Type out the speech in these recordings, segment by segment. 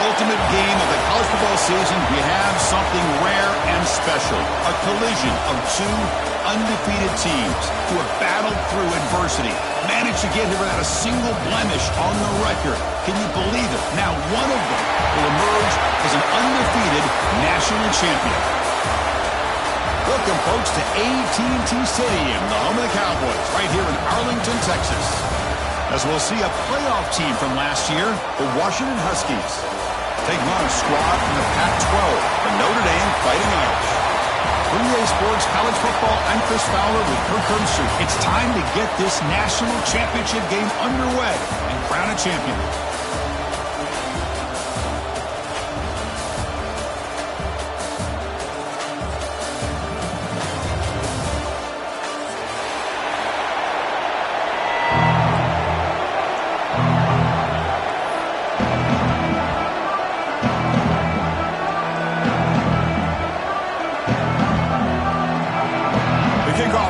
ultimate game of the college football season, we have something rare and special. A collision of two undefeated teams who have battled through adversity, managed to get here without a single blemish on the record. Can you believe it? Now one of them will emerge as an undefeated national champion. Welcome, folks, to AT&T Stadium, the home of the Cowboys, right here in Arlington, Texas. As we'll see a playoff team from last year, the Washington Huskies, taking on a squad from the Pac-12, the Notre Dame Fighting Irish. For EA Sports College Football, I'm Chris Fowler with Kirk Herbstreit. It's time to get this national championship game underway and crown a champion.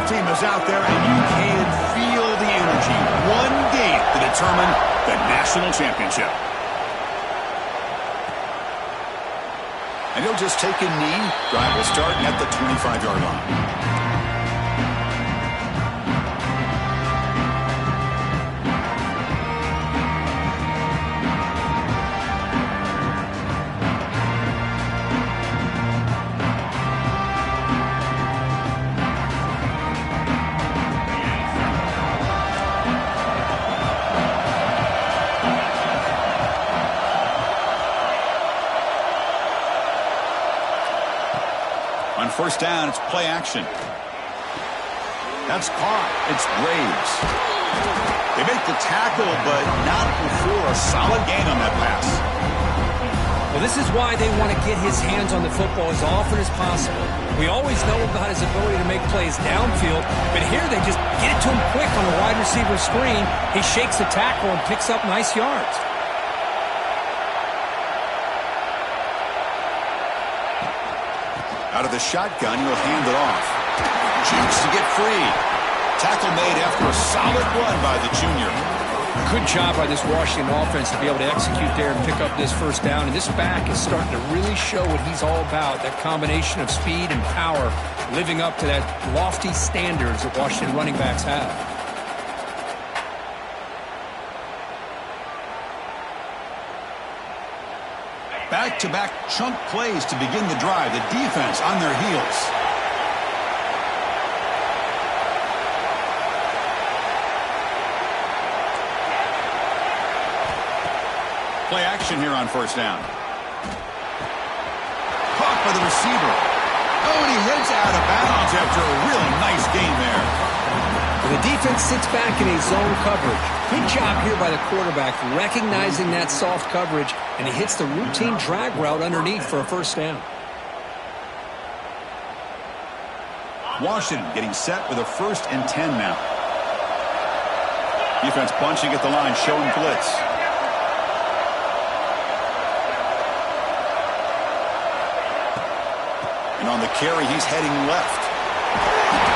Team is out there, and you can feel the energy. One game to determine the national championship. And he'll just take a knee. Drive will start at the 25-yard line. On first down, it's play action. That's caught. It's Graves. They make the tackle, but not before a solid gain on that pass. Well, this is why they want to get his hands on the football as often as possible. We always know about his ability to make plays downfield, but here they just get it to him quick on the wide receiver screen. He shakes the tackle and picks up nice yards. Out of the shotgun, he'll hand it off. Jukes to get free. Tackle made after a solid run by the junior. Good job by this Washington offense to be able to execute there and pick up this first down. And this back is starting to really show what he's all about, that combination of speed and power, living up to that lofty standards that Washington running backs have. Back-to-back chunk plays to begin the drive. The defense on their heels. Play action here on first down. Caught by the receiver. Oh, and he heads out of bounds after a really nice gain there. The defense sits back in a zone coverage. Good job here by the quarterback recognizing that soft coverage, and he hits the routine drag route underneath for a first down. Washington getting set with a 1st and 10 now. Defense bunching at the line, showing blitz. And on the carry, he's heading left.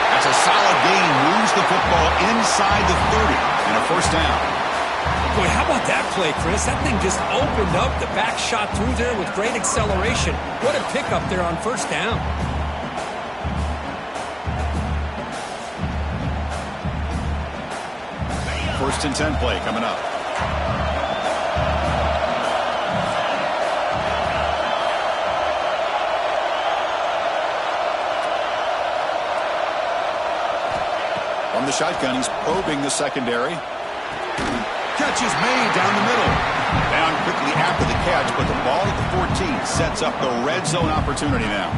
That's a solid gain. Moves the football inside the 30 and a first down. Boy, how about that play, Chris? That thing just opened up. The back shot through there with great acceleration. What a pickup there on first down. First and 10 play coming up. From the shotgun, he's probing the secondary. Catch is made down the middle. Down quickly after the catch, but the ball at the 14 sets up the red zone opportunity now.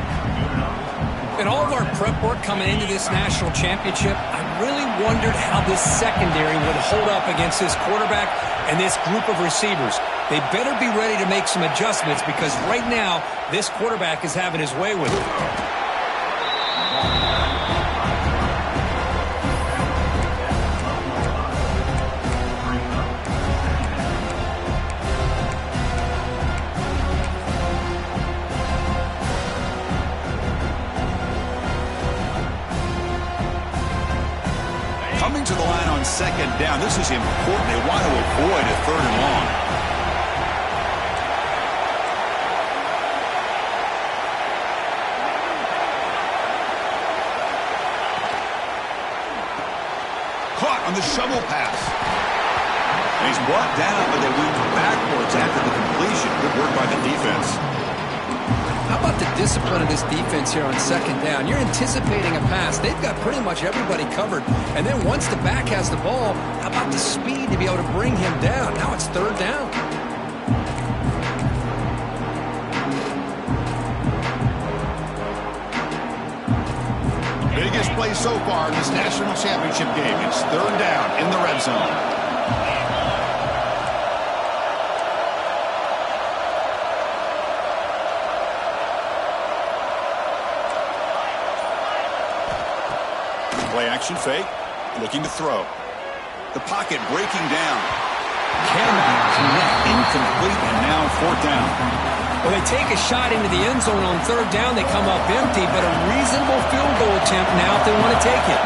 In all of our prep work coming into this national championship, I really wondered how this secondary would hold up against this quarterback and this group of receivers. They better be ready to make some adjustments because right now, this quarterback is having his way with it. Coming to the line on second down. This is important. They want to avoid a 3rd and long. And the shovel pass. And he's brought down, but they moved backwards after the completion. Good work by the defense. How about the discipline of this defense here on second down? You're anticipating a pass. They've got pretty much everybody covered. And then once the back has the ball, how about the speed to be able to bring him down? Now it's third down. Biggest play so far in this national championship game. It's third down in the red zone. Play action fake, looking to throw. The pocket breaking down. Cannot connect, incomplete, and now fourth down. Well, they take a shot into the end zone on third down. They come up empty, but a reasonable field goal attempt now if they want to take it.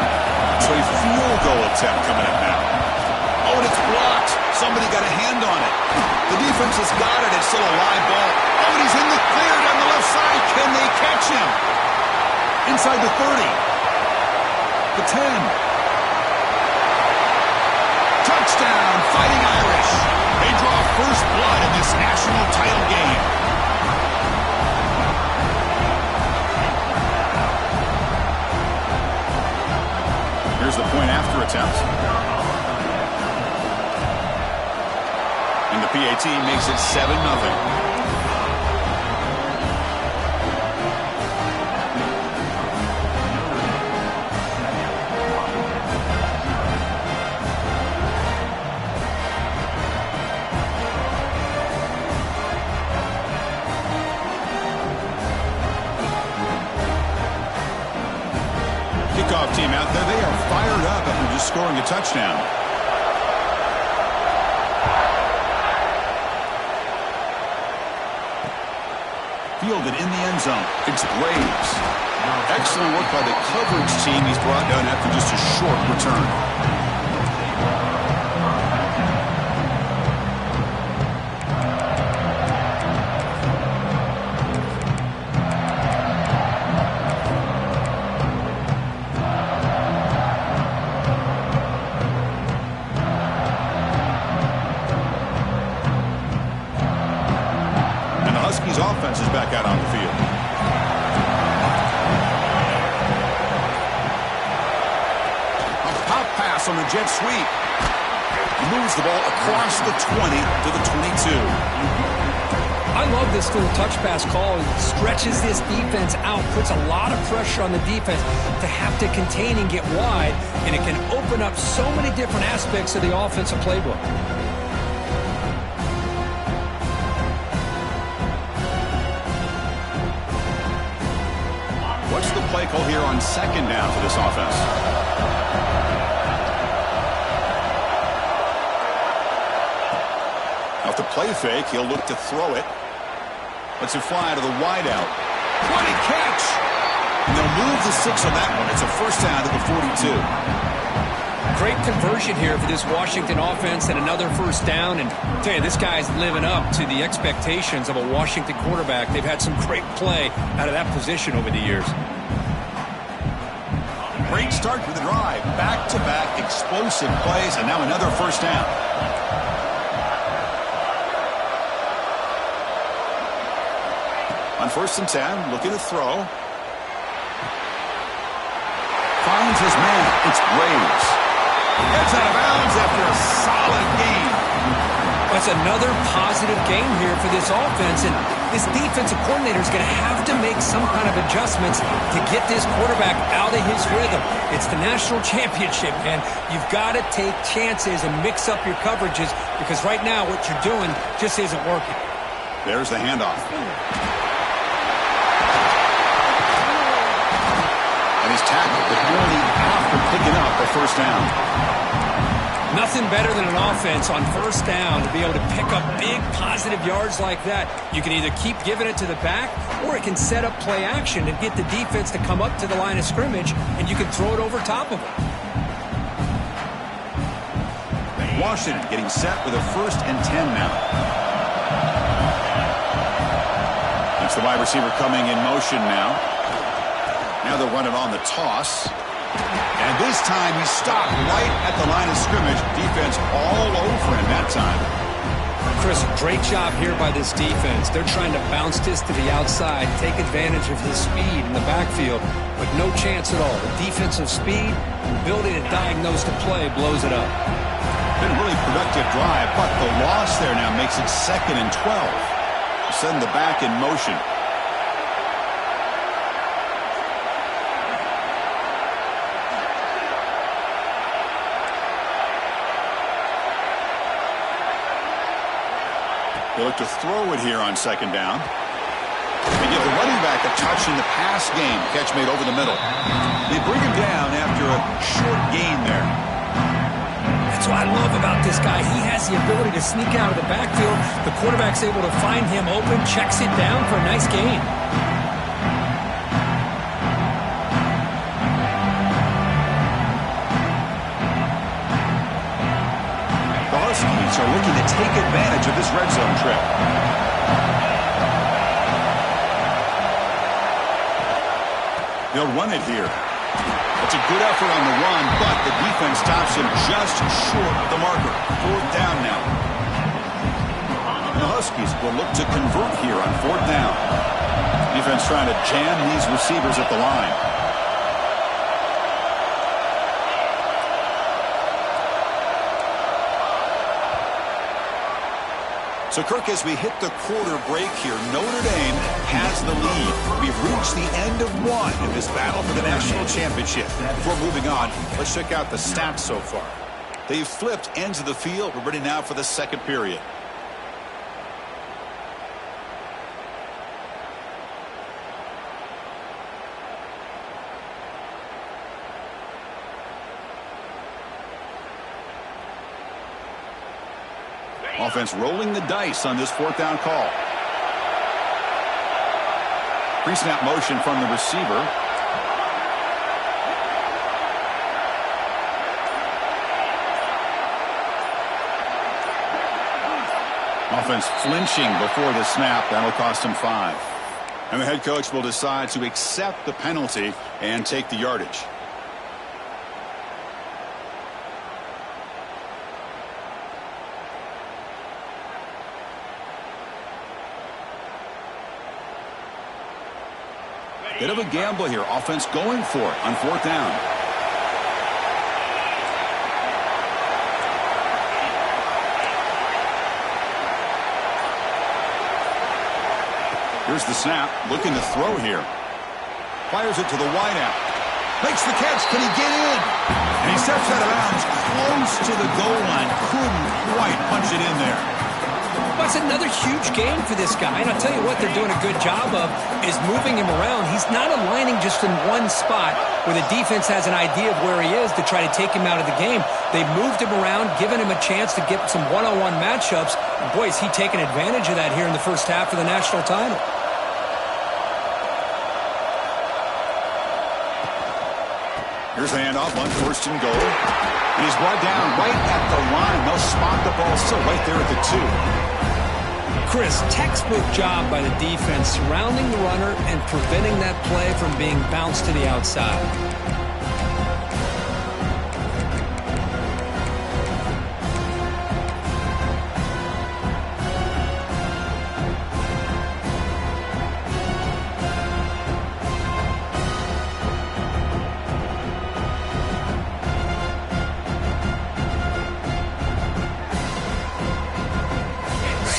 So a field goal attempt coming up now. Oh, and it's blocked. Somebody got a hand on it. The defense has got it. It's still a live ball. Oh, and he's in the clear down the left side. Can they catch him? Inside the 30. The 10. Touchdown, Fighting Irish. They draw first blood in this national title game. Here's the point after attempt. And the PAT makes it 7-0. Kickoff team out there. They are fired up after just scoring a touchdown. Fielded in the end zone. It's Graves. Excellent work by the coverage team. He's brought down after just a short return. Offense is back out on the field. A pop pass on the jet sweep. Moves the ball across the 20 to the 22. I love this little touch pass call. It stretches this defense out, puts a lot of pressure on the defense to have to contain and get wide, and it can open up so many different aspects of the offensive playbook. What's the play call here on second down for this offense? Off the play fake, he'll look to throw it. Lets it fly to the wideout. What a catch! And they'll move the 6 on that one. It's a first down to the 42. Great conversion here for this Washington offense and another first down. And I'll tell you, this guy's living up to the expectations of a Washington quarterback. They've had some great play out of that position over the years. Great start to the drive. Back-to-back explosive plays, and now another first down. On 1st and 10, looking to throw. Finds his man. It's Graves. Gets out of bounds after a solid game. That's another positive game here for this offense, and this defensive coordinator is going to have to make some kind of adjustments to get this quarterback out of his rhythm. It's the national championship, and you've got to take chances and mix up your coverages, because right now what you're doing just isn't working. There's the handoff. And he's tackled, but only after picking up a first down. Nothing better than an offense on first down to be able to pick up big positive yards like that. You can either keep giving it to the back, or it can set up play action and get the defense to come up to the line of scrimmage, and you can throw it over top of it. Washington getting set with a 1st and 10 now. That's the wide receiver coming in motion now. Now they'll run it on the toss. And this time he stopped right at the line of scrimmage. Defense all over him that time. Chris, great job here by this defense. They're trying to bounce this to the outside, take advantage of his speed in the backfield, but no chance at all. The defensive speed, ability to diagnose the play, blows it up. Been a really productive drive, but the loss there now makes it 2nd and 12. Send the back in motion. They look to throw it here on 2nd down. They give the running back a touch in the pass game. Catch made over the middle. They bring him down after a short gain there. That's what I love about this guy. He has the ability to sneak out of the backfield. The quarterback's able to find him open, checks it down for a nice gain. Huskies are looking to take advantage of this red zone trip. They'll run it here. It's a good effort on the run, but the defense stops him just short of the marker. 4th down now. And the Huskies will look to convert here on 4th down. Defense trying to jam these receivers at the line. So, Kirk, as we hit the quarter break here, Notre Dame has the lead. We've reached the end of one in this battle for the national championship. Before moving on, let's check out the stats so far. They've flipped ends of the field. We're ready now for the 2nd period. Offense rolling the dice on this 4th down call. Pre-snap motion from the receiver. Offense flinching before the snap. That'll cost him 5. And the head coach will decide to accept the penalty and take the yardage. Bit of a gamble here. Offense going for it on 4th down. Here's the snap. Looking to throw here. Fires it to the wideout. Makes the catch. Can he get in? And he steps out of bounds close to the goal line. Couldn't quite punch it in there. Well, it's another huge game for this guy. And I'll tell you what they're doing a good job of is moving him around. He's not aligning just in one spot where the defense has an idea of where he is to try to take him out of the game. They moved him around, given him a chance to get some one-on-one matchups. And boy, is he taking advantage of that here in the first half of the national title. Here's the handoff on 1st and goal. And he's brought down right at the line. They'll spot the ball still right there at the 2. Chris, textbook job by the defense surrounding the runner and preventing that play from being bounced to the outside.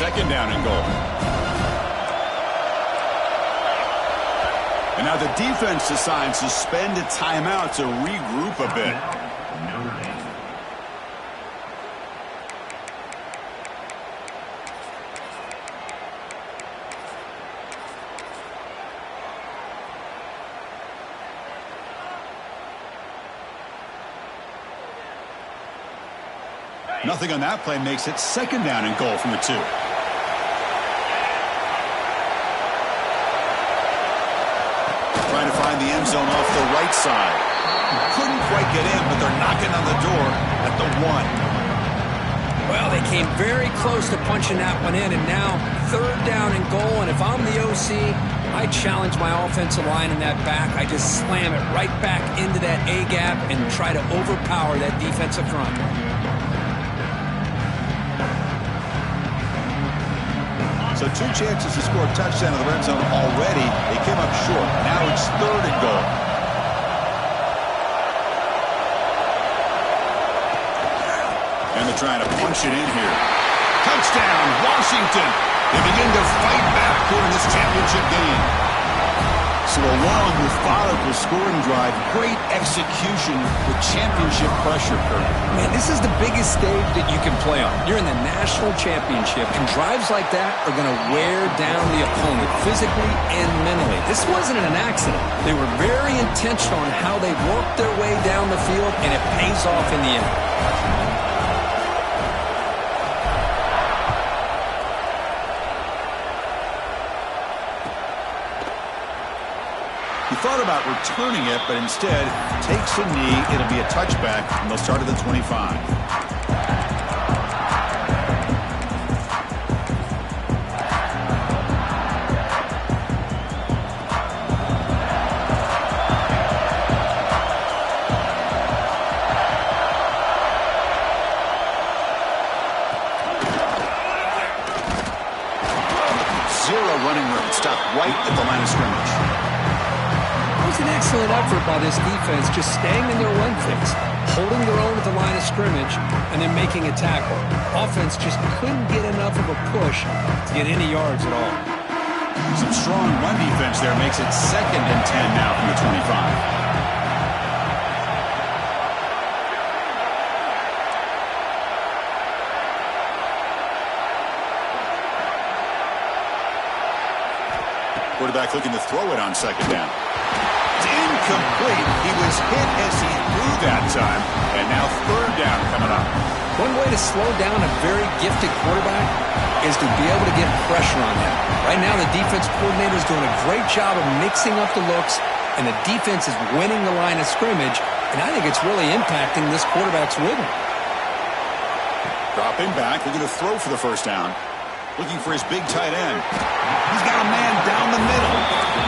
Second down and goal. And now the defense decides to spend a timeout to regroup a bit. Nothing on that play makes it 2nd down and goal from the 2. Trying to find the end zone off the right side. Couldn't quite get in, but they're knocking on the door at the 1. Well, they came very close to punching that one in, and now 3rd down and goal. And if I'm the OC, see, I challenge my offensive line in that back. I just slam it right back into that A-gap and try to overpower that defensive front. So 2 chances to score a touchdown in the red zone already. They came up short. Now it's 3rd and goal. And they're trying to punch it in here. Touchdown, Washington. They begin to fight back here in this championship game. So a long, methodical scoring drive. Great execution with championship pressure, Kurt. Man, this is the biggest stage that you can play on. You're in the national championship, and drives like that are going to wear down the opponent physically and mentally. This wasn't an accident. They were very intentional on how they worked their way down the field, and it pays off in the end. He thought about returning it, but instead takes a knee. It'll be a touchback, and they'll start at the 25. Zero running room. Stopped right at the line of scrimmage. It was an excellent effort by this defense, just staying in their run fix, holding their own at the line of scrimmage, and then making a tackle. Offense just couldn't get enough of a push to get any yards at all. Some strong run defense there makes it 2nd and 10 now from the 25. Quarterback looking to throw it on 2nd down. Incomplete. He was hit as he threw that time, and now 3rd down coming up. One way to slow down a very gifted quarterback is to be able to get pressure on him. Right now, the defense coordinator is doing a great job of mixing up the looks, and the defense is winning the line of scrimmage, and I think it's really impacting this quarterback's rhythm. Dropping back, looking to throw for the 1st down. Looking for his big tight end. He's got a man down the middle.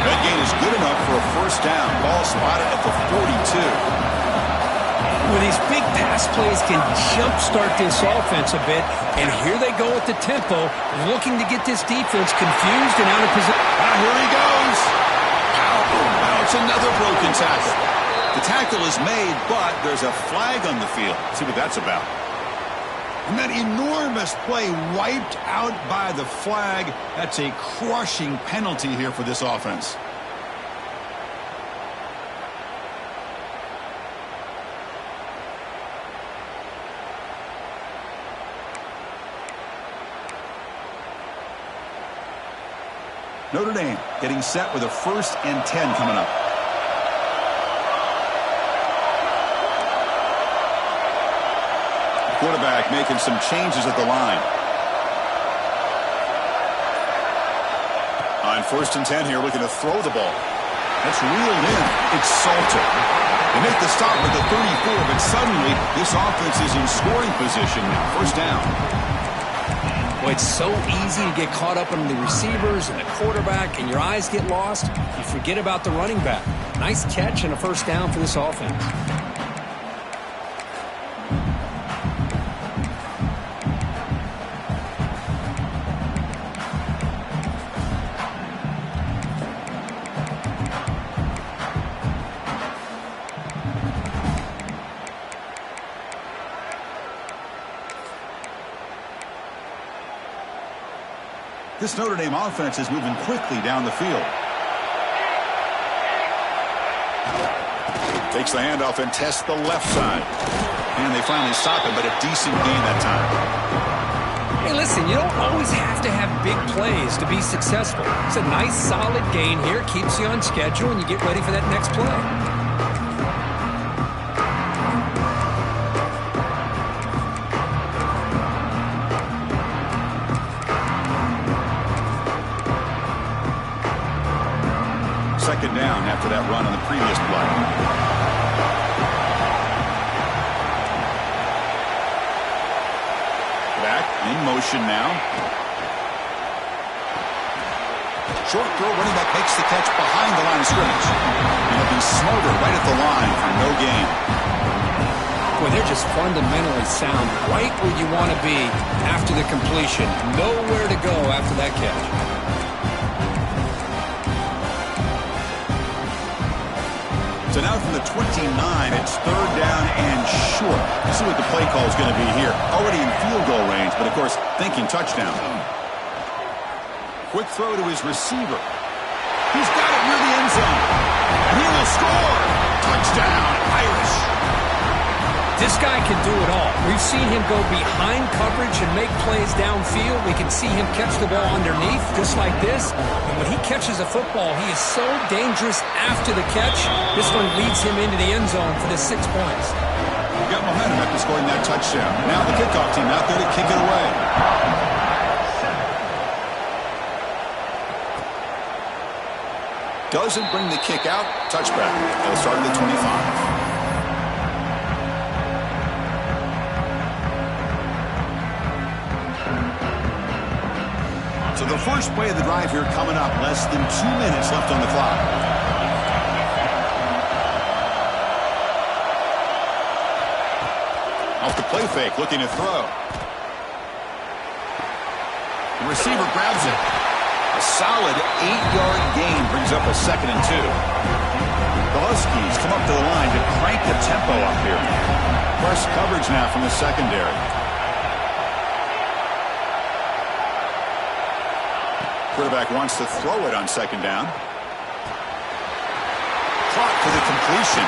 That gain is good enough for a 1st down. Ball spotted at the 42. Well, these big pass plays can jumpstart this offense a bit, and here they go at the tempo, looking to get this defense confused and out of position. Here he goes. Now it's another broken tackle. The tackle is made, but there's a flag on the field. Let's see what that's about. And that enormous play wiped out by the flag. That's a crushing penalty here for this offense. Notre Dame getting set with a 1st and 10 coming up. Quarterback making some changes at the line. On 1st and 10 here, looking to throw the ball. That's reeled in. It's Salter. They make the stop with the 34, but suddenly this offense is in scoring position now. 1st down. Well, it's so easy to get caught up in the receivers and the quarterback, and your eyes get lost. You forget about the running back. Nice catch and a 1st down for this offense. This Notre Dame offense is moving quickly down the field. Takes the handoff and tests the left side. And they finally stop him, but a decent gain that time. Hey, listen, you don't always have to have big plays to be successful. It's a nice, solid gain here. Keeps you on schedule, and you get ready for that next play. Second down after that run on the previous play. Back in motion now. Short throw, running back makes the catch behind the line of scrimmage. And he'll be smothered right at the line for no gain. Boy, they're just fundamentally sound, right where you want to be after the completion. Nowhere to go after that catch. So now from the 29, it's third down and short. Let's see what the play call is going to be here. Already in field goal range, but of course, thinking touchdown. Quick throw to his receiver. He's got it near the end zone. He will score. Touchdown, Irish. This guy can do it all. We've seen him go behind coverage and make plays downfield. We can see him catch the ball underneath, just like this. And when he catches a football, he is so dangerous after the catch. This one leads him into the end zone for the 6 points. He got momentum after scoring that touchdown. Now the kickoff team out there to kick it away. Doesn't bring the kick out. Touchback. They'll start at the 25. So the first play of the drive here coming up. Less than 2 minutes left on the clock. Off the play fake, looking to throw. The receiver grabs it. A solid 8-yard gain brings up a 2nd and 2. The Huskies come up to the line to crank the tempo up here. Press coverage now from the secondary. Quarterback wants to throw it on 2nd down. Clock for the completion.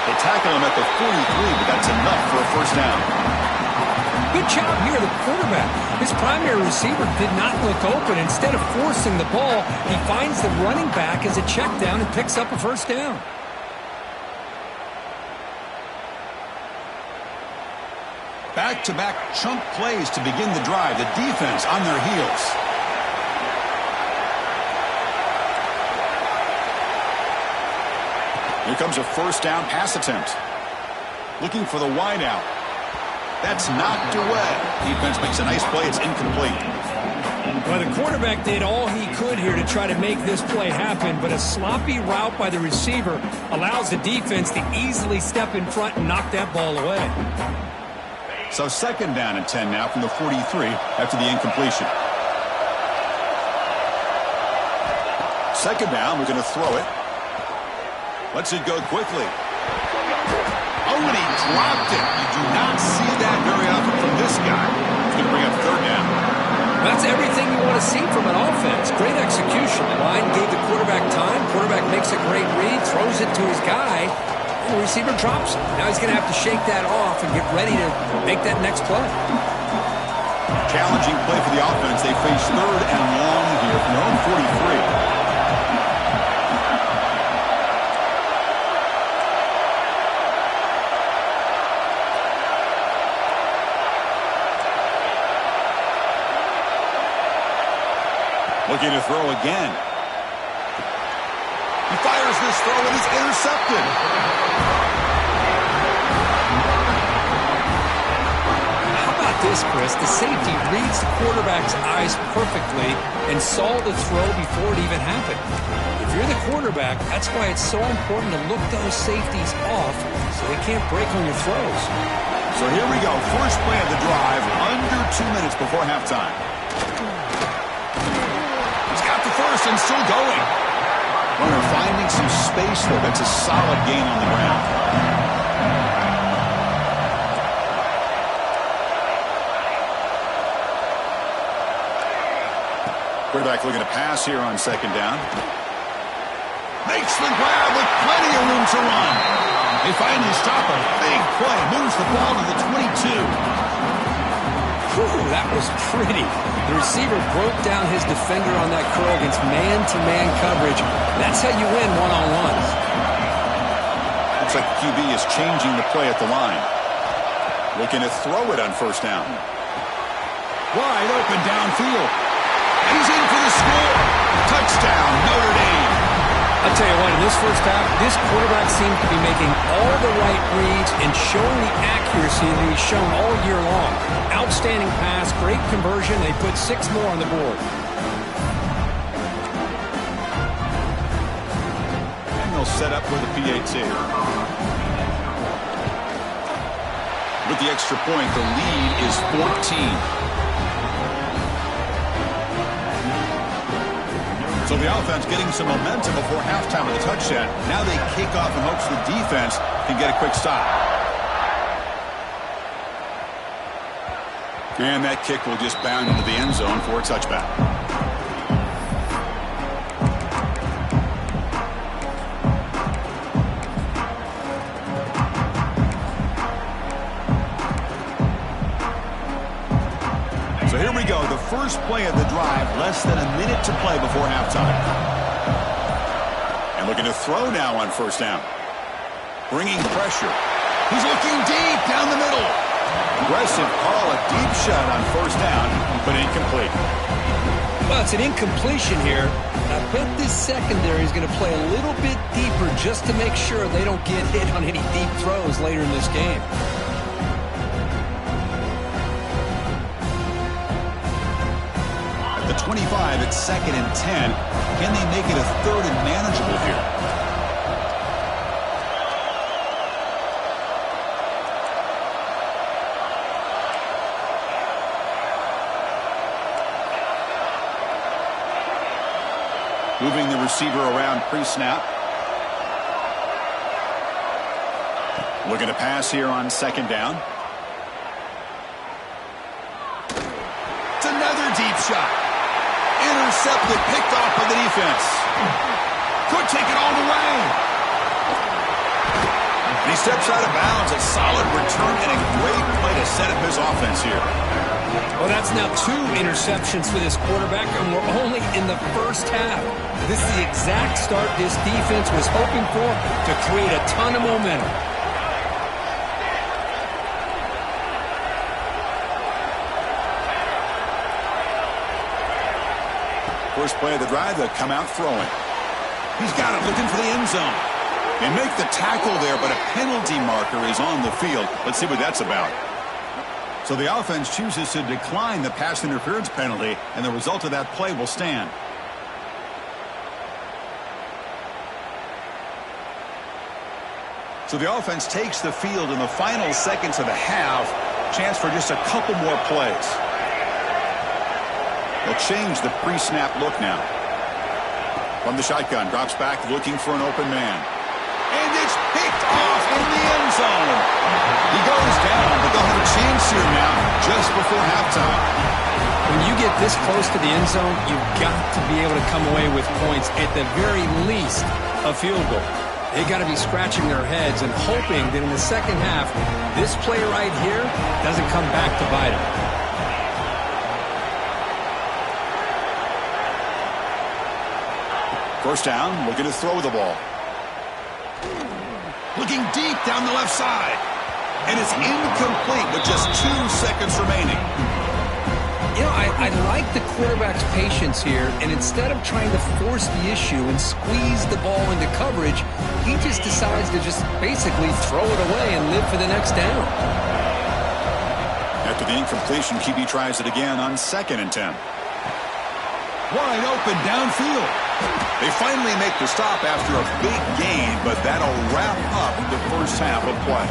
They tackle him at the 43, but that's enough for a 1st down. Good job here, the quarterback. His primary receiver did not look open. Instead of forcing the ball, he finds the running back as a check down and picks up a 1st down. Back-to-back chunk plays to begin the drive. The defense on their heels. Here comes a 1st down pass attempt. Looking for the wideout. That's knocked away. Defense makes a nice play. It's incomplete. Well, the quarterback did all he could here to try to make this play happen, but a sloppy route by the receiver allows the defense to easily step in front and knock that ball away. So 2nd down and 10 now from the 43 after the incompletion. 2nd down, we're going to throw it. Lets it go quickly. Oh, and he dropped it. You do not see that very often from this guy. He's going to bring up 3rd down. That's everything you want to see from an offense. Great execution. The line gave the quarterback time. Quarterback makes a great read, throws it to his guy, and the receiver drops it. Now he's going to have to shake that off and get ready to make that next play. Challenging play for the offense. They face 3rd and long here from their own 43. Looking to throw again. He fires this throw and it's intercepted. How about this, Chris? The safety reads the quarterback's eyes perfectly and saw the throw before it even happened. If you're the quarterback, that's why it's so important to look those safeties off so they can't break on your throws. So here we go. First play of the drive, under 2 minutes before halftime. First and still going. Runner finding some space there. That's a solid gain on the ground. Quarterback looking to pass here on 2nd down. Makes the grab with plenty of room to run. They finally stop a big play. Moves the ball to the 22. Whew, that was pretty. The receiver broke down his defender on that curl against man-to-man coverage. That's how you win one-on-ones. Looks like QB is changing the play at the line. Looking to throw it on 1st down. Wide open downfield. And he's in for the score. Touchdown, Notre Dame. I'll tell you what, in this 1st half, this quarterback seems to be making all the right reads and showing the accuracy that he's shown all year long. Outstanding pass, great conversion. They put 6 more on the board. set up for the PAT. With the extra point, the lead is 14. So the offense getting some momentum before halftime with a touchdown. Now they kick off in hopes the defense can get a quick stop. And that kick will just bound into the end zone for a touchback. So here we go, the first play of the drive, less than a minute to play before halftime. And looking to throw now on first down. Bringing pressure. He's looking deep down the middle. Aggressive call, a deep shot on first down, but incomplete. Well, it's an incompletion here. I bet this secondary is going to play a little bit deeper just to make sure they don't get hit on any deep throws later in this game. At the 25, it's 2nd and 10. Can they make it a 3rd and manageable here? Moving the receiver around pre-snap. Looking to pass here on 2nd down. It's another deep shot. Intercepted, picked off by the defense. Could take it all the way. And he steps out of bounds. A solid return and a great play to set up his offense here. Well, that's now 2 interceptions for this quarterback, and we're only in the first half. This is the exact start this defense was hoping for to create a ton of momentum. First play of the drive, they'll come out throwing. He's got it, looking for the end zone. They make the tackle there, but a penalty marker is on the field. Let's see what that's about. So the offense chooses to decline the pass interference penalty, and the result of that play will stand. So the offense takes the field in the final seconds of the half. Chance for just a couple more plays. They'll change the pre-snap look now. From the shotgun, drops back looking for an open man. And it's picked off in the end zone. He goes down, but they'll have a chance here now just before halftime. When you get this close to the end zone, you've got to be able to come away with points, at the very least, a field goal. They got to be scratching their heads and hoping that in the second half, this play right here doesn't come back to bite them. First down, looking to throw the ball. Looking deep down the left side. And it's incomplete with just 2 seconds remaining. You know, I like the quarterback's patience here, and instead of trying to force the issue and squeeze the ball into coverage, he just decides to just basically throw it away and live for the next down. After the incompletion, QB tries it again on 2nd and 10. Wide open downfield. They finally make the stop after a big gain, but that'll wrap up the first half of play.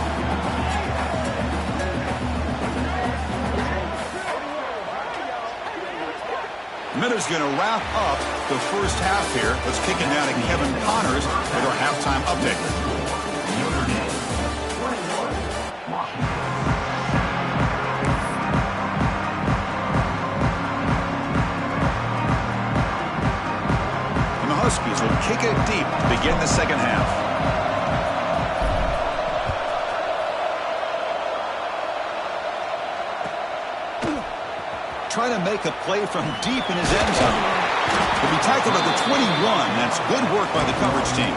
Miller's going to wrap up the first half here. Let's kick it down to Kevin Connors with our halftime update. Huskies will kick it deep to begin the second half. Trying to make a play from deep in his end zone. He'll be tackled at the 21. That's good work by the coverage team.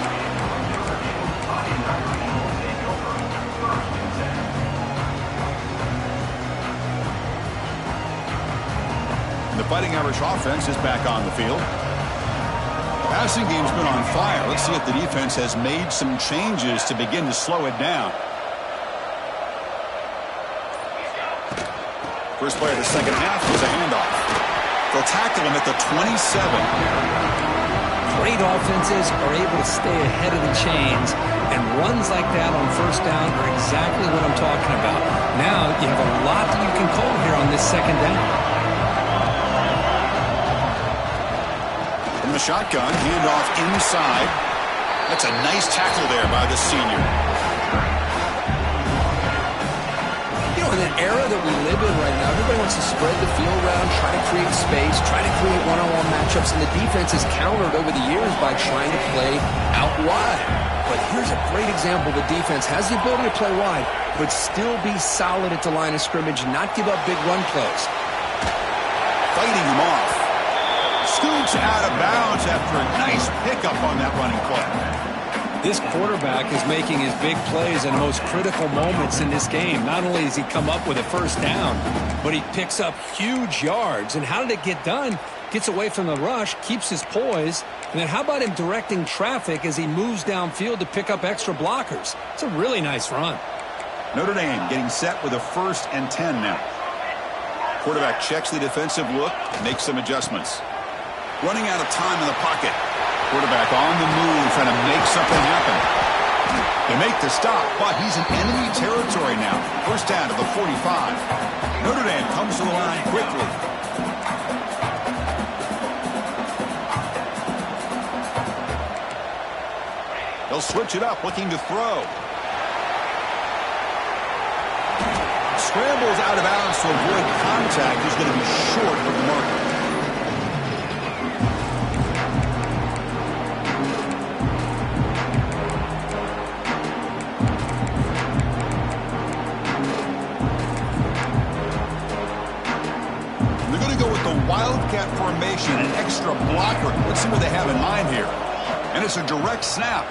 The Fighting Irish offense is back on the field. Passing game's been on fire. Let's see if the defense has made some changes to begin to slow it down. First play of the second half was a handoff. They'll tackle him at the 27. great offenses are able to stay ahead of the chains, and runs like that on first down are exactly what I'm talking about. Now you have a lot that you can call here on this second down. From the shotgun, handoff inside. That's a nice tackle there by the senior. In an era that we live in right now, everybody wants to spread the field around, try to create space, try to create one-on-one matchups, and the defense is countered over the years by trying to play out wide. But here's a great example. The defense has the ability to play wide, but still be solid at the line of scrimmage and not give up big run plays. Fighting him off. Scoots out of bounds after a nice pickup on that running play. This quarterback is making his big plays in the most critical moments in this game. Not only does he come up with a first down, but he picks up huge yards. And how did it get done? Gets away from the rush, keeps his poise, and then how about him directing traffic as he moves downfield to pick up extra blockers? It's a really nice run. Notre Dame getting set with a 1st and 10 now. Quarterback checks the defensive look, makes some adjustments. Running out of time in the pocket. Quarterback on the move, trying to make something happen. They make the stop, but he's in enemy territory now. First down to the 45. Notre Dame comes to the line quickly. They'll switch it up, looking to throw. Scrambles out of bounds to avoid contact. He's going to be short of the marker. Wildcat formation, an extra blocker. Let's see what they have in mind here. And it's a direct snap.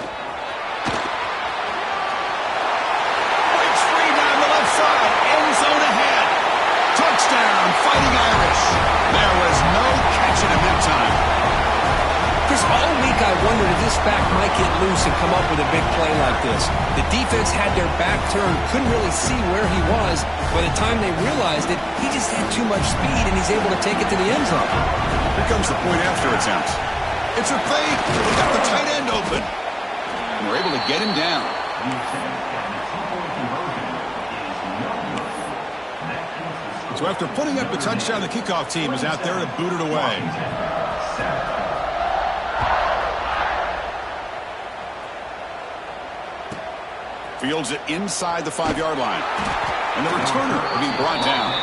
Breaks free down the left side. End zone ahead. Touchdown, Fighting Irish. There was no catching him in time. Chris, all week I wondered if this back might get loose and come up with a big play like this. The defense had their back turned, couldn't really see where he was. By the time they realized it, he just had too much speed, and he's able to take it to the end zone. Here comes the point after attempt. It's a fake. They got the tight end open. And we're able to get him down. So after putting up the touchdown, the kickoff team is out there to boot it away. Fields it inside the 5-yard line. And the returner will be brought down.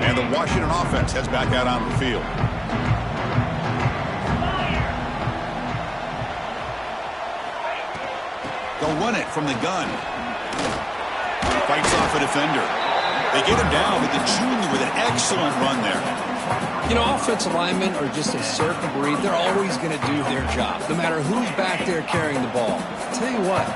And the Washington offense heads back out on the field. They'll run it from the gun. Fights off a defender. They get him down with the junior with an excellent run there. You know, offensive linemen are just a certain breed. They're always going to do their job, no matter who's back there carrying the ball. I'll tell you what,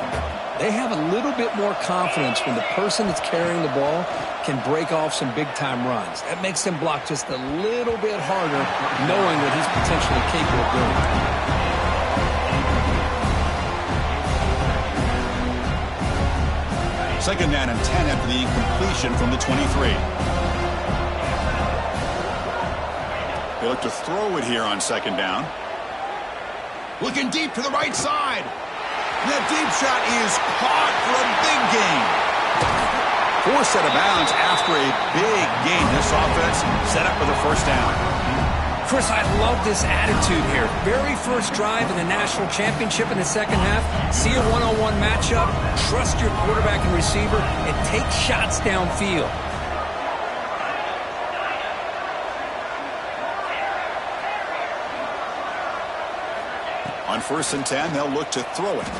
they have a little bit more confidence when the person that's carrying the ball can break off some big-time runs. That makes them block just a little bit harder, knowing what he's potentially capable of doing. Second down and 10 after the incompletion from the 23. They look to throw it here on second down. Looking deep to the right side. And that deep shot is caught for a big gain. Forced out of bounds after a big gain. This offense set up with a first down. Chris, I love this attitude here. Very first drive in the national championship in the second half. See a one-on-one matchup, trust your quarterback and receiver, and take shots downfield. On 1st and 10, they'll look to throw it.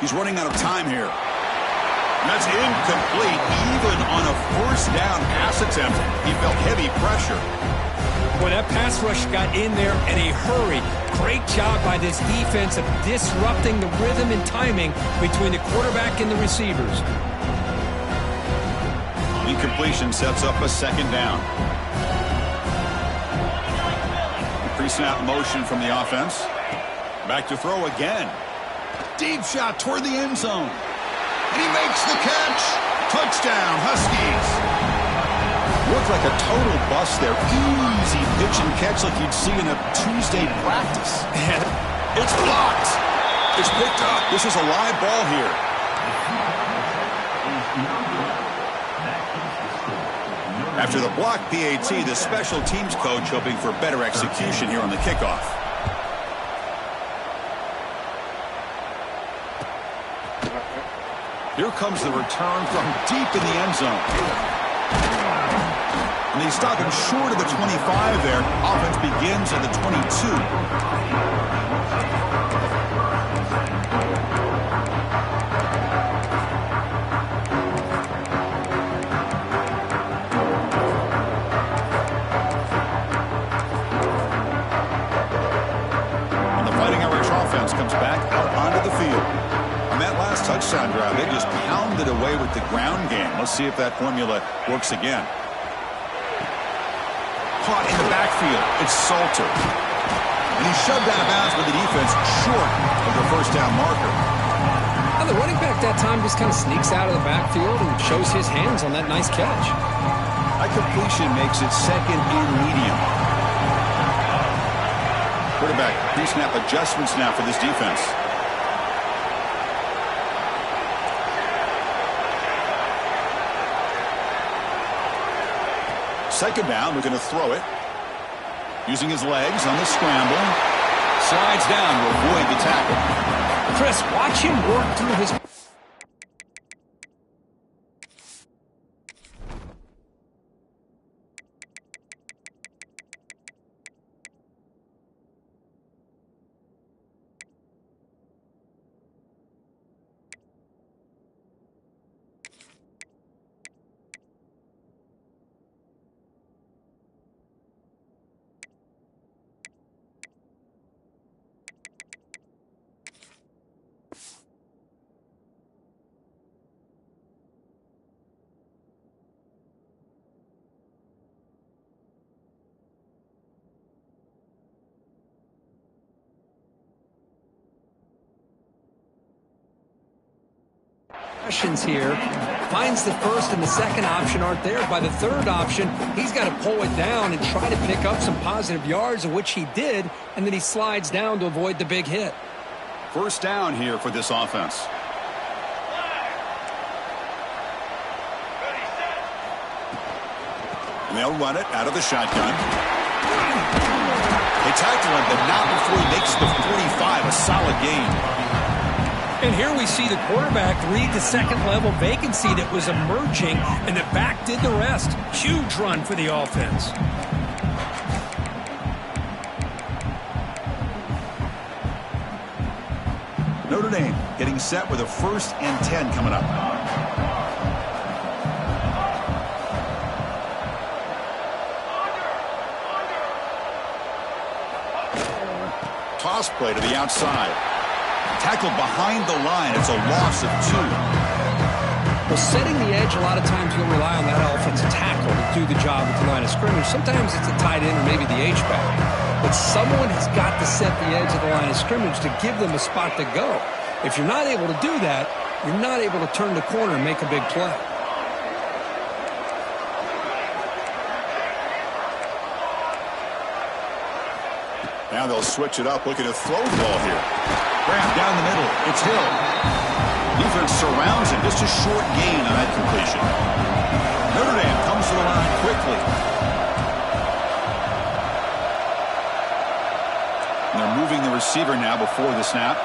He's running out of time here. And that's incomplete. Even on a first down pass attempt, he felt heavy pressure. Boy, that pass rush got in there in a hurry. Great job by this defense of disrupting the rhythm and timing between the quarterback and the receivers. Incompletion sets up a second down. Pre-snap motion from the offense. Back to throw again. Deep shot toward the end zone. And he makes the catch. Touchdown, Huskies. Looked like a total bust there. Easy pitch and catch like you'd see in a Tuesday practice. And it's blocked. It's picked up. This is a live ball here. After the blocked PAT, the special teams coach hoping for better execution here on the kickoff. Here comes the return from deep in the end zone. And they stop him short of the 25 there. Offense begins at the 22. And the Fighting Irish offense comes back out onto the field. On that last touchdown drive, they just pounded away with the ground game. Let's see if that formula works again. Caught in the backfield. It's Salter. And he's shoved out of bounds by the defense short of the first down marker. Now the running back that time just kind of sneaks out of the backfield and shows his hands on that nice catch. That completion makes it second and medium. Quarterback pre-snap adjustments now for this defense. Second down, we're going to throw it. Using his legs on the scramble. Slides down to avoid the tackle. Chris, watch him work through his... here, finds the first and the second option aren't there. By the third option, he's got to pull it down and try to pick up some positive yards, of which he did, and then he slides down to avoid the big hit. First down here for this offense. And they'll run it out of the shotgun. They tackle him, but not before he makes the 45, a solid gain. And here we see the quarterback read the second-level vacancy that was emerging, and the back did the rest. Huge run for the offense. Notre Dame getting set with a 1st and 10 coming up. Toss play to the outside. Tackled behind the line. It's a loss of 2. Well, setting the edge, a lot of times you'll rely on that offensive tackle to do the job at the line of scrimmage. Sometimes it's a tight end or maybe the H-back. But someone has got to set the edge of the line of scrimmage to give them a spot to go. If you're not able to do that, you're not able to turn the corner and make a big play. Now they'll switch it up, looking to throw the ball here. Graham down the middle. It's Hill. Defense surrounds him. Just a short gain on that completion. Notre Dame comes to the line quickly. And they're moving the receiver now before the snap.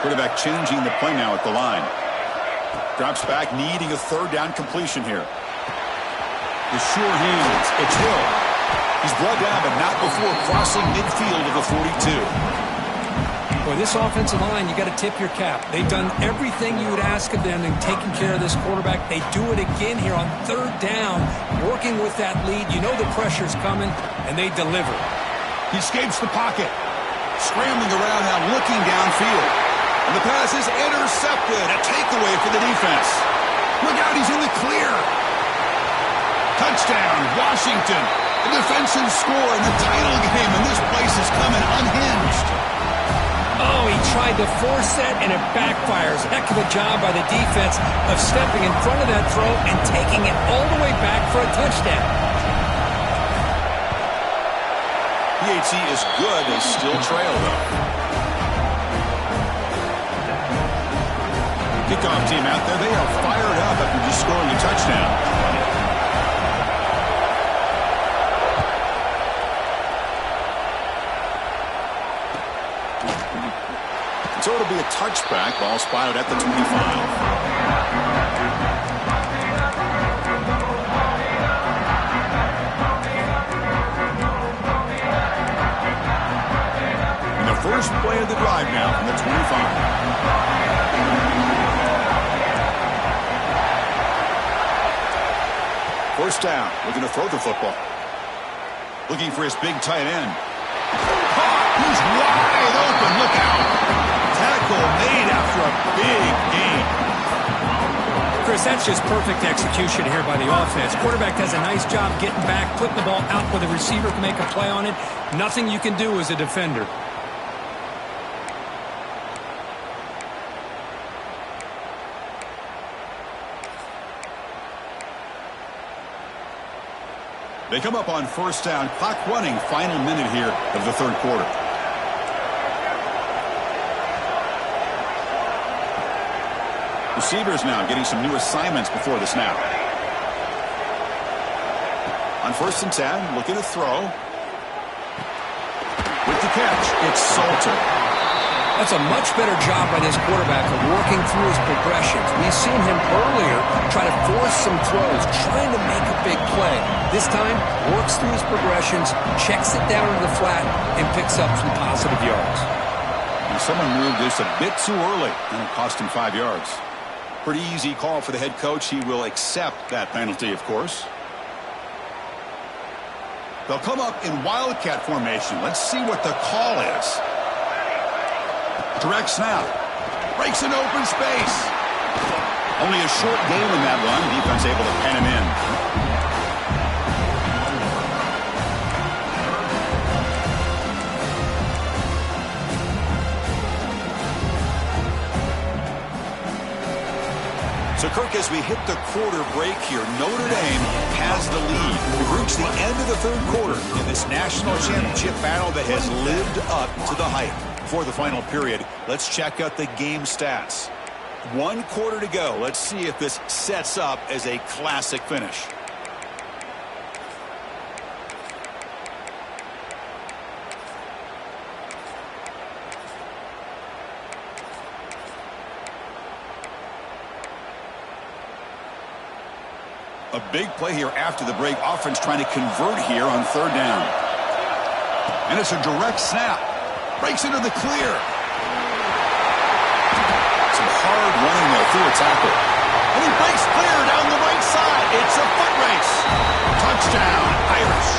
Quarterback changing the play now at the line. Drops back, needing a 3rd down completion here. The sure hands. It's Hill. He's brought down, but not before crossing midfield of the 42. Boy, this offensive line, you got to tip your cap. They've done everything you would ask of them in taking care of this quarterback. They do it again here on 3rd down, working with that lead. You know the pressure's coming, and they deliver. He escapes the pocket. Scrambling around now, looking downfield. And the pass is intercepted. A takeaway for the defense. Look out, he's in the clear. Touchdown, Washington. A defensive score in the title game, and this place is coming unhinged. Oh, he tried to force that, and it backfires. Heck of a job by the defense of stepping in front of that throw and taking it all the way back for a touchdown. PAT is good. They still trail, though. Kickoff team out there. They are fired up after just scoring a touchdown. So it'll be a touchback. Ball spotted at the 25. And the first play of the drive now from the 25. First down, looking to throw the football. Looking for his big tight end. He's wide open, look out. Tackle made after a big gain. Chris, that's just perfect execution here by the offense. Quarterback does a nice job getting back, putting the ball out where the receiver can make a play on it. Nothing you can do as a defender. They come up on first down. Clock running, final minute here of the third quarter. Receivers now getting some new assignments before the snap. On first and 10, looking to throw. With the catch, it's Salter. That's a much better job by this quarterback of working through his progressions. We've seen him earlier try to force some throws, trying to make a big play. This time, works through his progressions, checks it down to the flat, and picks up some positive yards. And someone moved this a bit too early, and it cost him 5 yards. Pretty easy call for the head coach. He will accept that penalty, of course. They'll come up in Wildcat formation. Let's see what the call is. Direct snap. Breaks an open space. Only a short gain in that run. Defense able to pen him in. So, Kirk, as we hit the quarter break here, Notre Dame has the lead. We've reached the end of the third quarter in this national championship battle that has lived up to the hype. For the final period, let's check out the game stats. 1 quarter to go. Let's see if this sets up as a classic finish. A big play here after the break. Offense trying to convert here on third down. And it's a direct snap. Breaks into the clear. Some hard running there through a tackle. And he breaks clear down the right side. It's a foot race. Touchdown, Irish.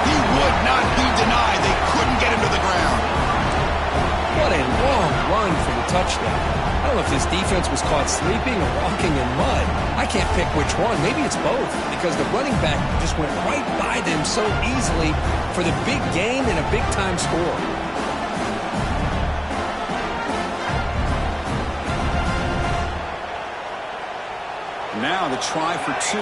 He would not be denied. They couldn't get him to the ground. What a long run for the touchdown. I don't know if this defense was caught sleeping or walking in mud. I can't pick which one. Maybe it's both, because the running back just went right by them so easily for the big gain and a big-time score. Now the try for 2.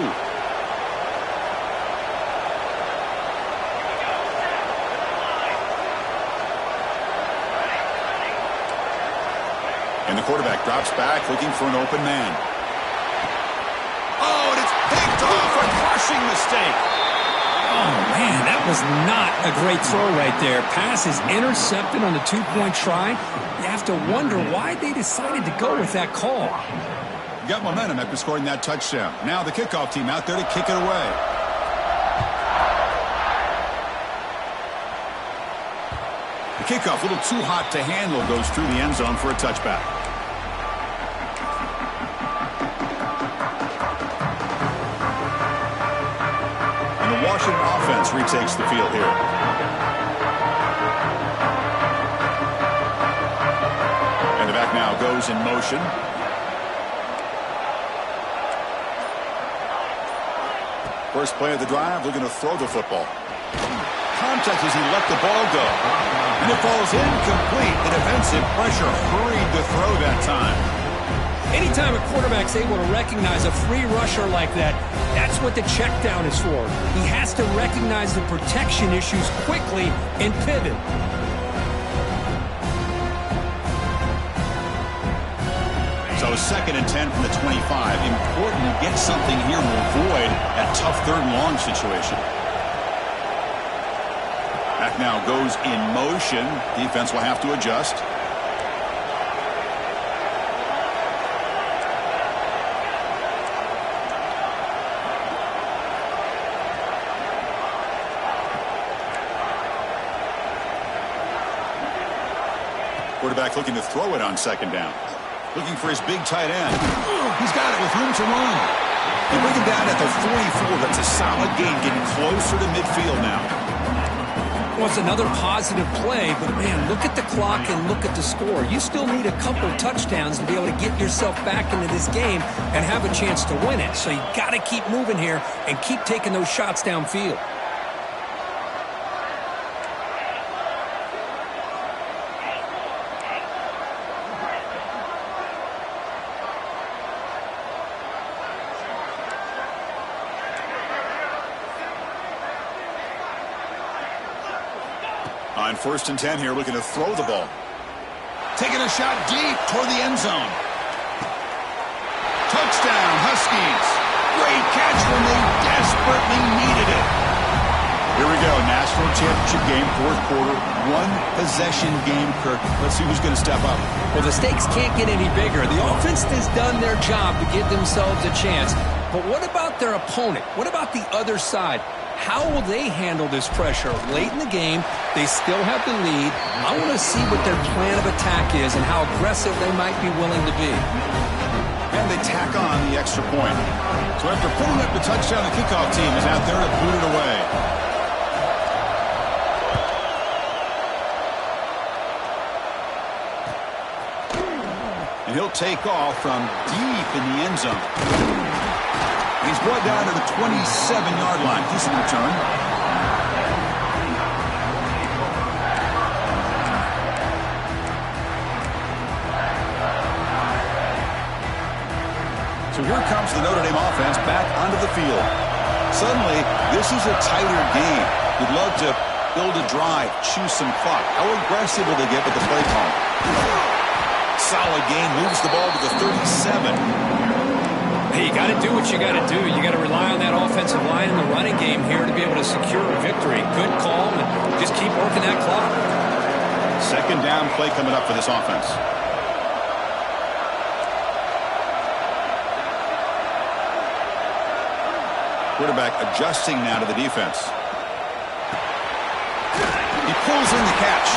And the quarterback drops back, looking for an open man. Oh, and it's picked off. A crushing mistake. Oh, man, that was not a great throw right there. Pass is intercepted on the 2-point try. You have to wonder why they decided to go with that call. Got momentum after scoring that touchdown. Now the kickoff team out there to kick it away. The kickoff, a little too hot to handle, goes through the end zone for a touchback. And the Washington offense retakes the field here. And the back now goes in motion. First play of the drive, looking to throw the football. Contact as he let the ball go. And it falls incomplete. The defensive pressure hurried to throw that time. Anytime a quarterback's able to recognize a free rusher like that, that's what the check down is for. He has to recognize the protection issues quickly and pivot. So 2nd and 10 from the 25. Important to get something here to avoid that tough 3rd and long situation. Back now goes in motion. Defense will have to adjust. Quarterback looking to throw it on 2nd down. Looking for his big tight end. He's got it with room to run. They bring him down at the 44. That's a solid gain, getting closer to midfield now. Well, it's another positive play, but man, look at the clock and look at the score. You still need a couple touchdowns to be able to get yourself back into this game and have a chance to win it. So you got to keep moving here and keep taking those shots downfield. On 1st and 10 here, looking to throw the ball. Taking a shot deep toward the end zone. Touchdown, Huskies. Great catch when they desperately needed it. Here we go, national championship game, 4th quarter, 1-possession game, Kirk. Let's see who's going to step up. Well, the stakes can't get any bigger. The offense has done their job to give themselves a chance. But what about their opponent? What about the other side? How will they handle this pressure? Late in the game, they still have the lead. I want to see what their plan of attack is and how aggressive they might be willing to be. And they tack on the extra point. So after putting up the touchdown, the kickoff team is out there to boot it away. And he'll take off from deep in the end zone. He's brought down to the 27-yard line. Decent return. So here comes the Notre Dame offense back onto the field. Suddenly, this is a tighter game. You'd love to build a drive, choose some clock. How aggressive will they get with the play call? Solid gain, moves the ball to the 37. Hey, you got to do what you got to do. You got to rely on that offensive line in the running game here to be able to secure a victory. Good call, and just keep working that clock. 2nd down play coming up for this offense. Quarterback adjusting now to the defense. He pulls in the catch.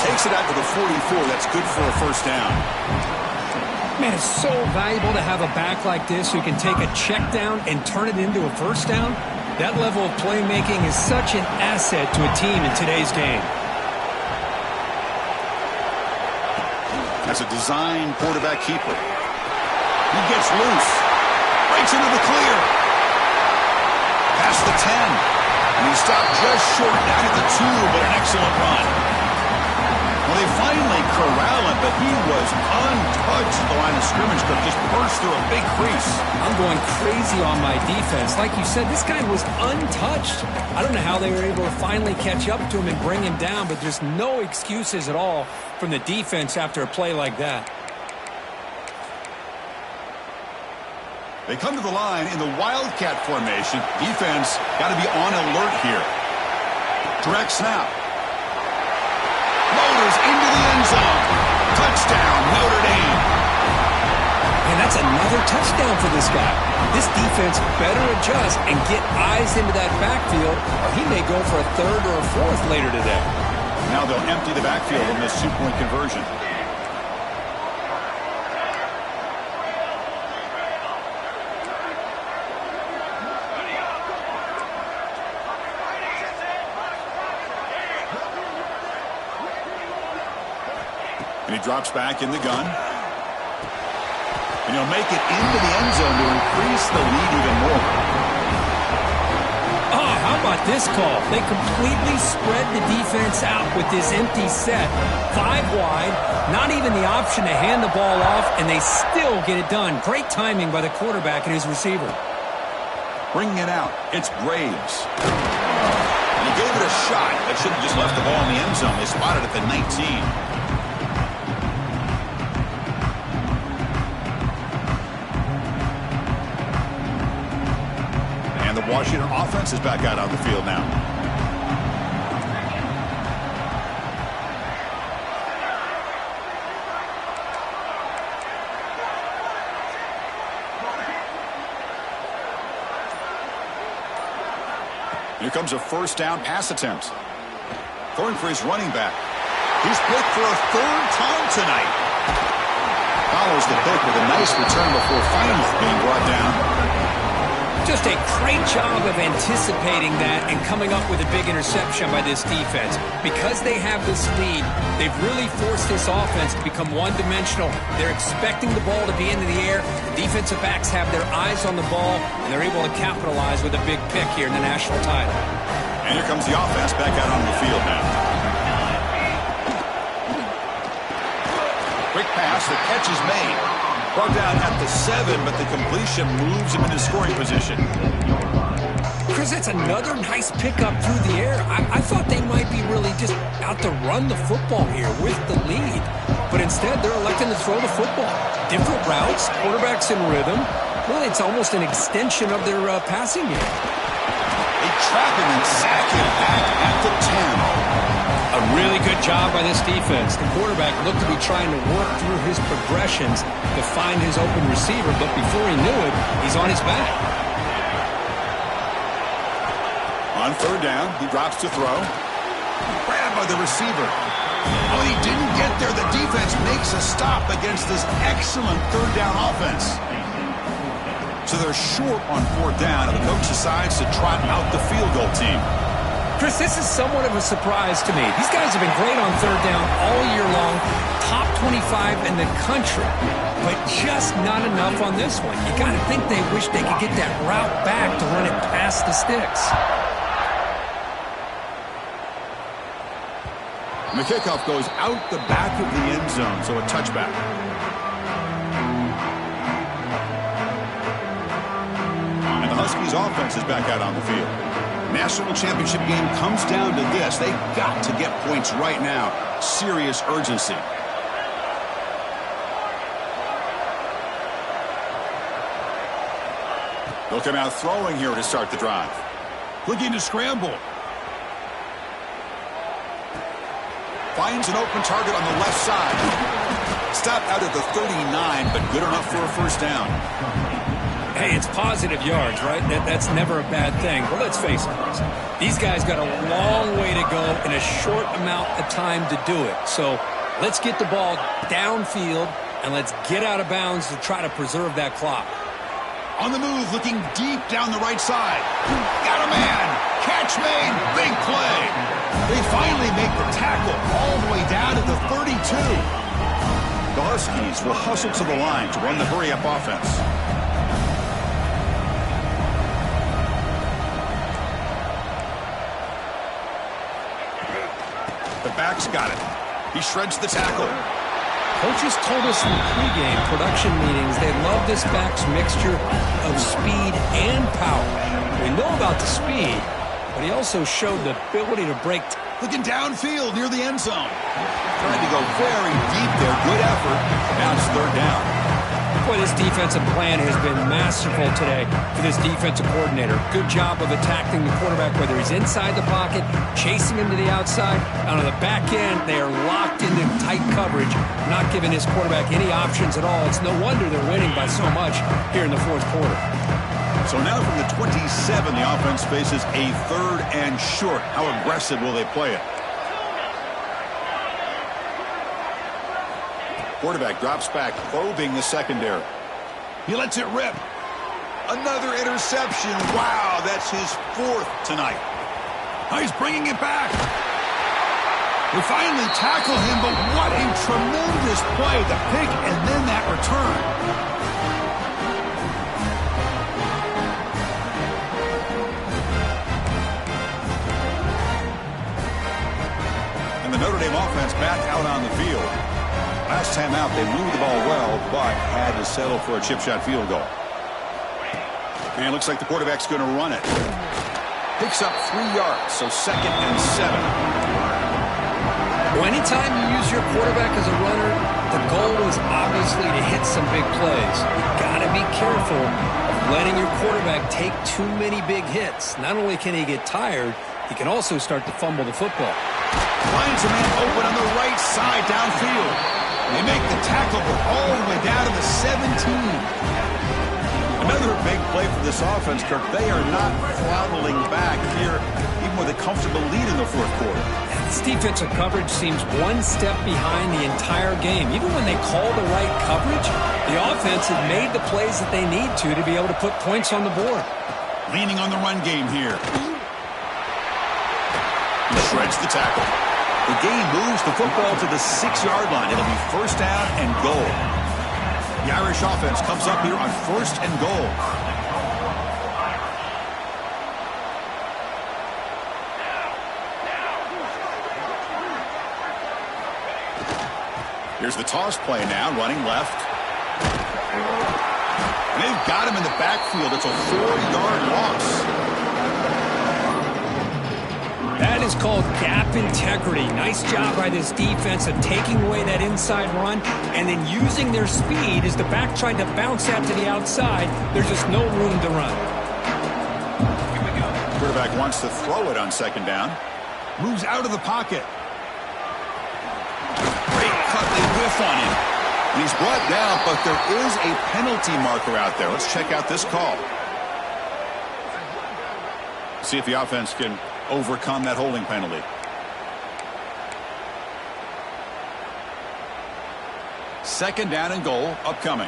Takes it out to the 44. That's good for a 1st down. Man, it's so valuable to have a back like this who can take a check down and turn it into a 1st down. That level of playmaking is such an asset to a team in today's game. That's a design quarterback keeper. He gets loose. Breaks into the clear. Past the 10. And he stopped just short down at the 2, but an excellent run. Well, they finally corral him, but he was untouched at the line of scrimmage. Just burst through a big crease. I'm going crazy on my defense. Like you said, this guy was untouched. I don't know how they were able to finally catch up to him and bring him down, but there's no excuses at all from the defense after a play like that. They come to the line in the Wildcat formation. Defense got to be on alert here. Direct snap. Motors into the end zone. Touchdown, Notre Dame. And that's another touchdown for this guy. This defense better adjust and get eyes into that backfield, or he may go for a 3rd or a 4th later today. Now they'll empty the backfield in this 2-point conversion. And he drops back in the gun. And he'll make it into the end zone to increase the lead even more. How about this call? They completely spread the defense out with this empty set. 5 wide, not even the option to hand the ball off, and they still get it done. Great timing by the quarterback and his receiver. Bringing it out, it's Graves. And he gave it a shot. That should have just left the ball in the end zone. They spotted it at the 19. The Washington offense is back out on the field now. Here comes a first down pass attempt. Throwing for his running back. He's picked for a 3rd time tonight. Follows the pick with a nice return before finally being brought down. Just a great job of anticipating that and coming up with a big interception by this defense. Because they have this lead, they've really forced this offense to become one-dimensional. They're expecting the ball to be into the air. The defensive backs have their eyes on the ball, and they're able to capitalize with a big pick here in the national title. And here comes the offense back out on the field now. Quick pass, the catch is made. Brought down at the 7, but the completion moves him into scoring position. Chris, that's another nice pickup through the air. I thought they might be really just out to run the football here with the lead. But instead, they're electing to throw the football. Different routes, quarterbacks in rhythm. Really, it's almost an extension of their passing game. They trap him and sack him back at the 10. A really good job by this defense. The quarterback looked to be trying to work through his progressions to find his open receiver, but before he knew it, he's on his back. On 3rd down, he drops to throw. Grabbed by the receiver. When he didn't get there, the defense makes a stop against this excellent 3rd down offense. So they're short on 4th down, and the coach decides to trot out the field goal team. Chris, this is somewhat of a surprise to me. These guys have been great on 3rd down all year long, top 25 in the country, but just not enough on this one. You got to think they wish they could get that route back to run it past the sticks. And the kickoff goes out the back of the end zone, so a touchback. And the Huskies offense is back out on the field. National championship game comes down to this. They've got to get points right now. Serious urgency. They'll come out throwing here to start the drive. Looking to scramble. Finds an open target on the left side. Stopped out at the 39, but good enough for a first down. Hey, it's positive yards, right? That's never a bad thing. But let's face it, these guys got a long way to go in a short amount of time to do it. So let's get the ball downfield, and let's get out of bounds to try to preserve that clock. On the move, looking deep down the right side. Got a man. Catch made. Big play. They finally make the tackle all the way down to the 32. The Huskies will hustle to the line to run the hurry-up offense. The back's got it. He shreds the tackle. Coaches told us in the pregame production meetings they love this back's mixture of speed and power. We know about the speed, but he also showed the ability to break. Looking downfield near the end zone. Trying to go very deep there. Good effort. Now it's 3rd down. Boy, this defensive plan has been masterful today for this defensive coordinator. Good job of attacking the quarterback, whether he's inside the pocket, chasing him to the outside. And on the back end, they are locked into tight coverage, not giving his quarterback any options at all. It's no wonder they're winning by so much here in the 4th quarter. So now from the 27, the offense faces a 3rd and short. How aggressive will they play it? Quarterback drops back, probing the secondary. He lets it rip. Another interception. Wow, that's his 4th tonight. Now he's bringing it back. They finally tackle him, but what a tremendous play. The pick and then that return. Notre Dame offense back out on the field. Last time out, they moved the ball well, but had to settle for a chip shot field goal. And it looks like the quarterback's going to run it. Picks up 3 yards, so 2nd and 7. Well, anytime you use your quarterback as a runner, the goal is obviously to hit some big plays. You've got to be careful of letting your quarterback take too many big hits. Not only can he get tired, he can also start to fumble the football. Finds a man open on the right side downfield. They make the tackle all the way down to the 17. Another big play for this offense, Kirk. They are not throttling back here, even with a comfortable lead in the 4th quarter. This defensive coverage seems one step behind the entire game. Even when they call the right coverage, the offense has made the plays that they need to be able to put points on the board. Leaning on the run game here. He shreds the tackle. The game moves the football to the 6-yard line. It'll be 1st down and goal. The Irish offense comes up here on 1st and goal. Here's the toss play now, running left. And they've got him in the backfield. It's a 4-yard loss. That is called gap integrity. Nice job by this defense of taking away that inside run and then using their speed as the back tried to bounce out to the outside. There's just no room to run. Quarterback wants to throw it on 2nd down. Moves out of the pocket. Great cut. They whiff on him. And he's brought down, but there is a penalty marker out there. Let's check out this call. See if the offense can overcome that holding penalty. Second down and goal upcoming.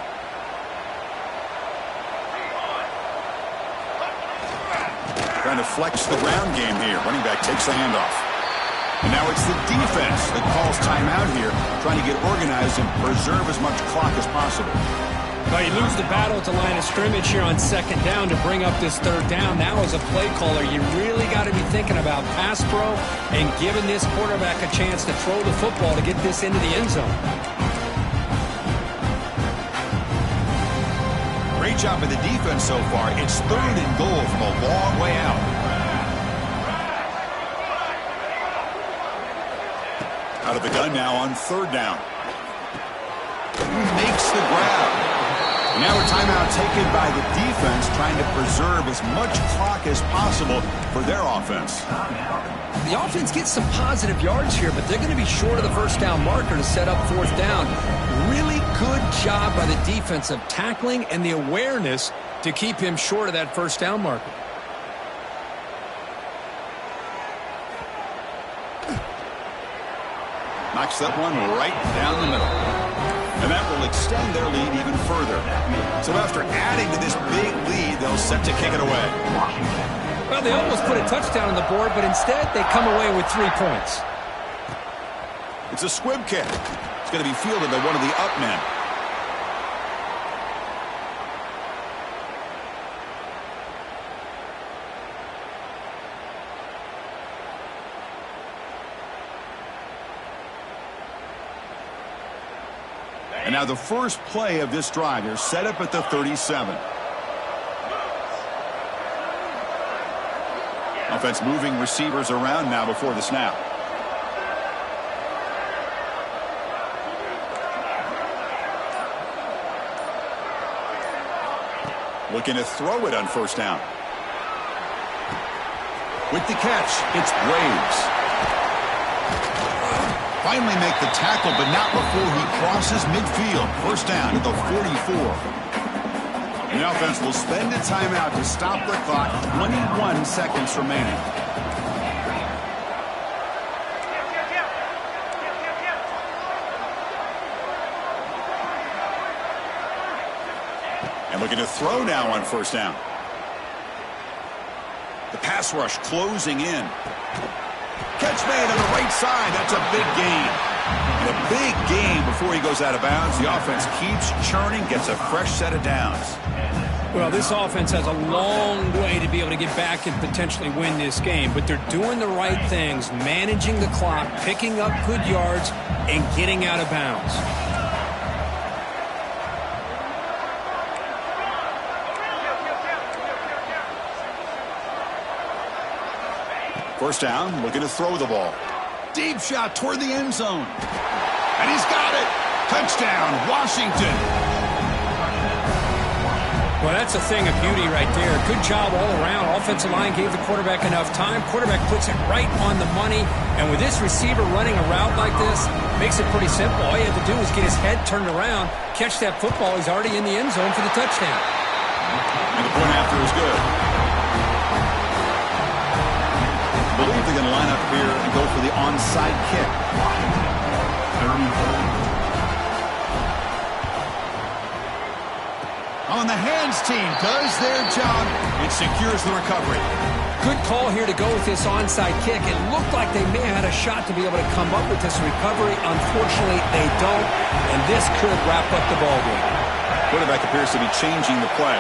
Trying to flex the ground game here. Running back takes the handoff. And now it's the defense that calls timeout here, trying to get organized and preserve as much clock as possible. Well, you lose the battle at the line of scrimmage here on 2nd down to bring up this 3rd down. Now as a play caller, you really got to be thinking about pass pro and giving this quarterback a chance to throw the football to get this into the end zone. Great job by the defense so far. It's 3rd and goal from a long way out. Out of the gun now on 3rd down. Makes the grab. Now a timeout taken by the defense, trying to preserve as much clock as possible for their offense. The offense gets some positive yards here, but they're going to be short of the 1st down marker to set up 4th down. Really good job by the defense of tackling and the awareness to keep him short of that 1st down marker. Knocks that one right down the middle. And that will extend their lead even further. So after adding to this big lead, they'll set to kick it away. Well, they almost put a touchdown on the board, but instead they come away with 3 points. It's a squib kick. It's going to be fielded by one of the up men. And now the first play of this drive is set up at the 37. Offense moving receivers around now before the snap. Looking to throw it on 1st down. With the catch, it's Braves. Finally make the tackle, but not before he crosses midfield. 1st down at the 44. The offense will spend a timeout to stop the clock. 21 seconds remaining. And looking to throw now on 1st down. The pass rush closing in. Catch made on the right side. That's a big gain. And a big gain before he goes out of bounds. The offense keeps churning, gets a fresh set of downs. Well, this offense has a long way to be able to get back and potentially win this game, but they're doing the right things, managing the clock, picking up good yards, and getting out of bounds. First down, looking to throw the ball. Deep shot toward the end zone. And he's got it. Touchdown, Washington. Well, that's a thing of beauty right there. Good job all around. Offensive line gave the quarterback enough time. Quarterback puts it right on the money. And with this receiver running a route like this, makes it pretty simple. All you have to do is get his head turned around, catch that football. He's already in the end zone for the touchdown. And the point after is good. I believe they're going to line up here and go for the onside kick. On the hands team does their job. It secures the recovery. Good call here to go with this onside kick. It looked like they may have had a shot to be able to come up with this recovery. Unfortunately, they don't, and this could wrap up the ballgame. Quarterback appears to be changing the play.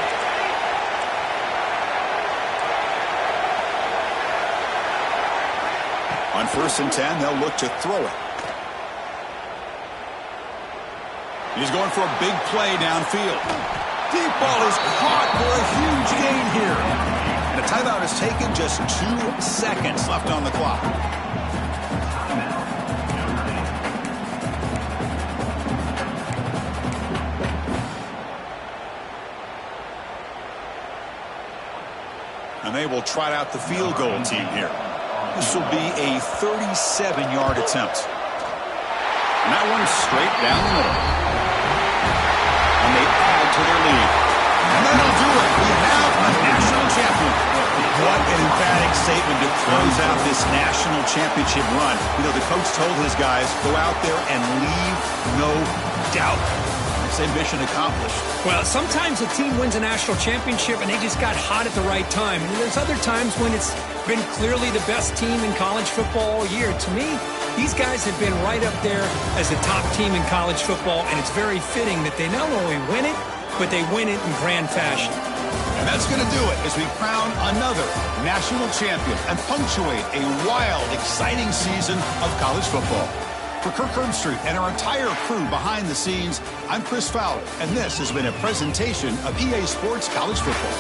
On 1st and 10, they'll look to throw it. He's going for a big play downfield. Deep ball is caught for a huge gain here. And a timeout is taken, just 2 seconds left on the clock. And they will trot out the field goal team here. This will be a 37-yard attempt. And that one's straight down the middle. And they add to their lead. And that'll do it. We have a national champion. What an emphatic statement to close out this national championship run. You know, the coach told his guys, go out there and leave no doubt. Say mission accomplished. Well, sometimes a team wins a national championship and they just got hot at the right time. And there's other times when it's been clearly the best team in college football all year. To me, these guys have been right up there as the top team in college football, and it's very fitting that they not only win it, but they win it in grand fashion. And that's going to do it as we crown another national champion and punctuate a wild, exciting season of college football. For Kirk Herbstreit and our entire crew behind the scenes, I'm Chris Fowler, and this has been a presentation of EA Sports College Football.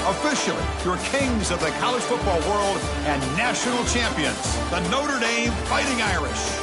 Officially, your kings of the college football world and national champions, the Notre Dame Fighting Irish.